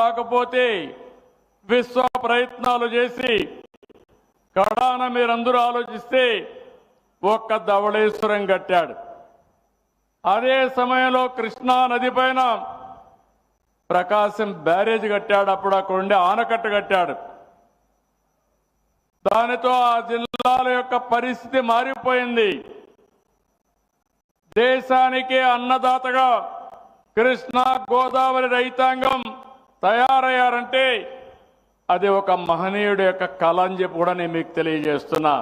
రాకపోతే విశ్వ ప్రయత్నాలు చేసి కడాన మీరందరూ ఆలోచిస్తే ఒక్క ధవళేశ్వరం కట్టాడు. అదే సమయంలో కృష్ణా నది పైన ప్రకాశం బ్యారేజ్ కట్టాడు. అప్పుడు అక్కడ ఉండే ఆనకట్ట కట్టాడు. దానితో ఆ జిల్లాల యొక్క పరిస్థితి మారిపోయింది. దేశానికి అన్నదాతగా కృష్ణా గోదావరి రైతాంగం తయారయ్యారంటే అది ఒక మహనీయుడి యొక్క కళ అని చెప్పి కూడా నేను మీకు తెలియజేస్తున్నా.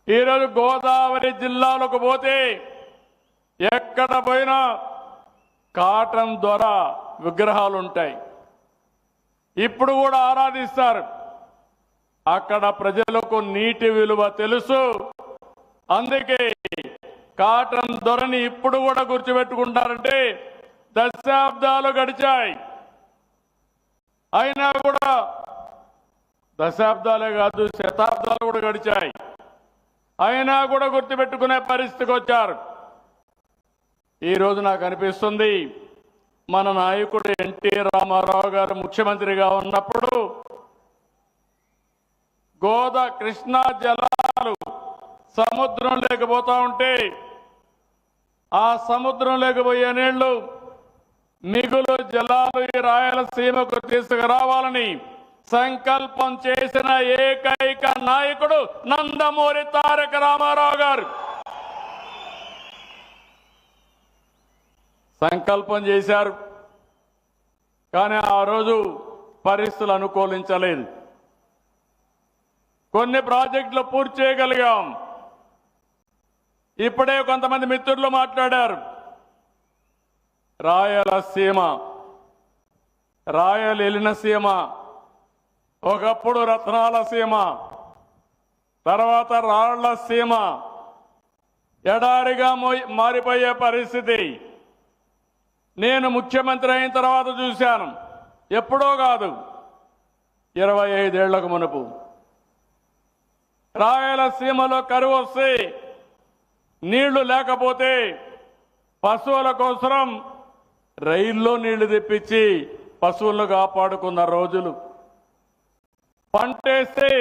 ఈరోజు గోదావరి జిల్లాలకు పోతే ఎక్కడ పోయినా కాటన్ ద్వారా విగ్రహాలు ఉంటాయి. ఇప్పుడు కూడా ఆరాధిస్తారు. అక్కడ ప్రజలకు నీటి విలువ తెలుసు. అందుకే కాటన్ ధరని ఇప్పుడు కూడా గుర్తుపెట్టుకుంటారంటే దశాబ్దాలు గడిచాయి. అయినా కూడా దశాబ్దాలే కాదు శతాబ్దాలు కూడా గడిచాయి. అయినా కూడా గుర్తుపెట్టుకునే పరిస్థితికి వచ్చారు. ఈరోజు నాకు అనిపిస్తుంది మన నాయకుడు ఎన్టీ రామారావు గారు ముఖ్యమంత్రిగా ఉన్నప్పుడు కృష్ణా జలాలు సముద్రం లేకపోతా ఉంటే ఆ సముద్రం లేకపోయే నీళ్లు మిగులు జలాలు ఈ రాయలసీమకు తీసుకురావాలని సంకల్పం చేసిన ఏకైక నాయకుడు నందమూరి తారక రామారావు గారు. సంకల్పం చేశారు. కానీ ఆ రోజు పరిస్థితులు అనుకూలించలేదు. కొన్ని ప్రాజెక్టులు పూర్తి చేయగలిగాం. ఇప్పుడే కొంతమంది మిత్రులు మాట్లాడారు. రాయలసీమ, రాయలెలిన సీమ, ఒకప్పుడు రత్నాల సీమ, తర్వాత రాళ్ల సీమ, ఎడారిగా మారిపోయే పరిస్థితి నేను ముఖ్యమంత్రి అయిన తర్వాత చూశాను. ఎప్పుడో కాదు 25 ఏళ్లకు మునుపు రాయలసీమలో కరువు వస్తే నీళ్లు లేకపోతే పశువుల కోసం రైల్లో నీళ్లు తెప్పించి పశువులను కాపాడుకున్న రోజులు. పంటేస్తే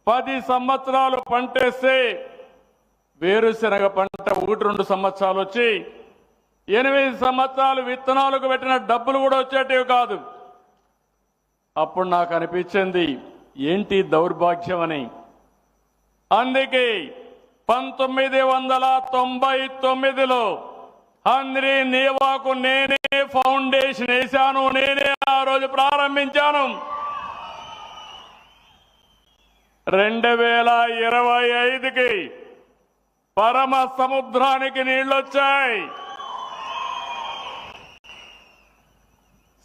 10 సంవత్సరాలు పంటేస్తే వేరుశనగ పంట 1-2 సంవత్సరాలు వచ్చి 8 సంవత్సరాలు విత్తనాలకు పెట్టిన డబ్బులు కూడా వచ్చేటివి కాదు. అప్పుడు నాకు అనిపించింది ఏంటి దౌర్భాగ్యం అని. అందుకే 1999లో హంద్రీ నీవాకు నేనే ఫౌండేషన్ వేశాను. నేనే ఆ రోజు ప్రారంభించాను. 2025కి పరమ సముద్రానికి నీళ్లొచ్చాయి.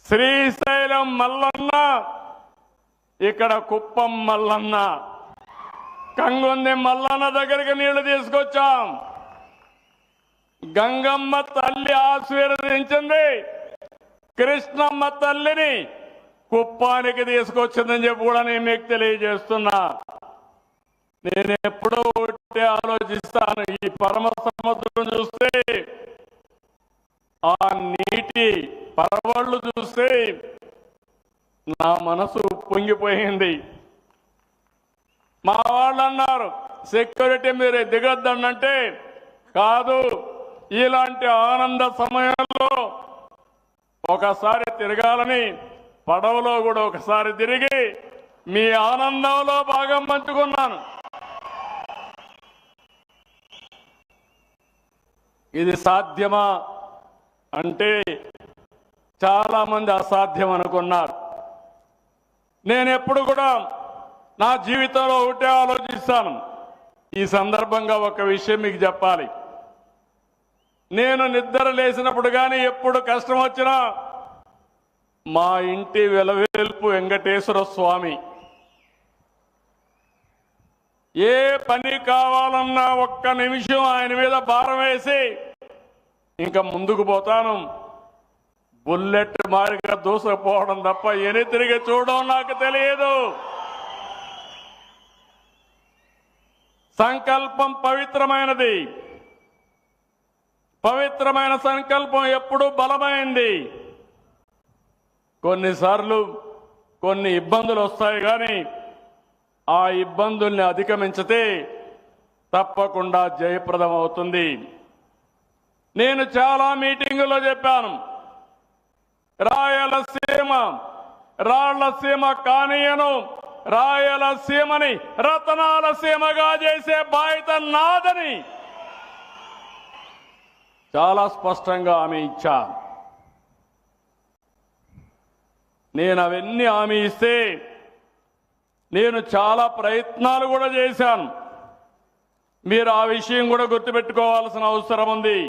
శ్రీశైలం మల్లన్న, ఇక్కడ కుప్పం మల్లన్న, కంగుంది మల్లన్న దగ్గరికి నీళ్లు తీసుకొచ్చాం. గంగమ్మ తల్లి ఆశీర్వదించింది, కృష్ణమ్మ తల్లిని కుప్పానికి తీసుకొచ్చిందని చెప్పి కూడా నేను మీకు తెలియజేస్తున్నా. నేను ఎప్పుడో ఒకటి ఆలోచిస్తాను. ఈ పరమ సముద్రం చూస్తే, ఆ నీటి పరవళ్ళు చూస్తే నా మనసు పొంగిపోయింది. మా వాళ్ళు అన్నారు సెక్యూరిటీ మీరు దిగొద్దనంటే కాదు, ఇలాంటి ఆనంద సమయంలో ఒకసారి తిరగాలని పడవలో కూడా ఒకసారి తిరిగి మీ ఆనందంలో భాగం పంచుకున్నాను. ఇది సాధ్యమా అంటే చాలా మంది అసాధ్యం అనుకున్నారు. నేను ఎప్పుడు కూడా నా జీవితంలో ఒకటే ఆలోచిస్తాను. ఈ సందర్భంగా ఒక విషయం మీకు చెప్పాలి. నేను నిద్ర లేచినప్పుడు కానీ ఎప్పుడు కష్టం వచ్చినా మా ఇంటి వెలవేల్పు వెంకటేశ్వర స్వామి. ఏ పని కావాలన్నా ఒక్క నిమిషం ఆయన మీద భారం వేసి ఇంకా ముందుకు పోతాను. బుల్లెట్ మారిగా దూసుకుపోవడం తప్ప ఎని తిరిగి చూడడం నాకు తెలియదు. సంకల్పం పవిత్రమైనది. పవిత్రమైన సంకల్పం ఎప్పుడూ బలమైంది. కొన్నిసార్లు కొన్ని ఇబ్బందులు వస్తాయి, కానీ ఆ ఇబ్బందుల్ని అధిగమించితే తప్పకుండా జయప్రదం అవుతుంది. నేను చాలా మీటింగుల్లో చెప్పాను, రాయలసీమ రాళ్లసీమ కానీయను, రాయలసీమని రతనాల సీమగా చేసే బాధ్యత నాదని చాలా స్పష్టంగా హామీ ఇచ్చా. నేను అవన్నీ హామీ ఇస్తే నేను చాలా ప్రయత్నాలు కూడా చేశాను. మీరు ఆ విషయం కూడా గుర్తుపెట్టుకోవాల్సిన అవసరం ఉంది.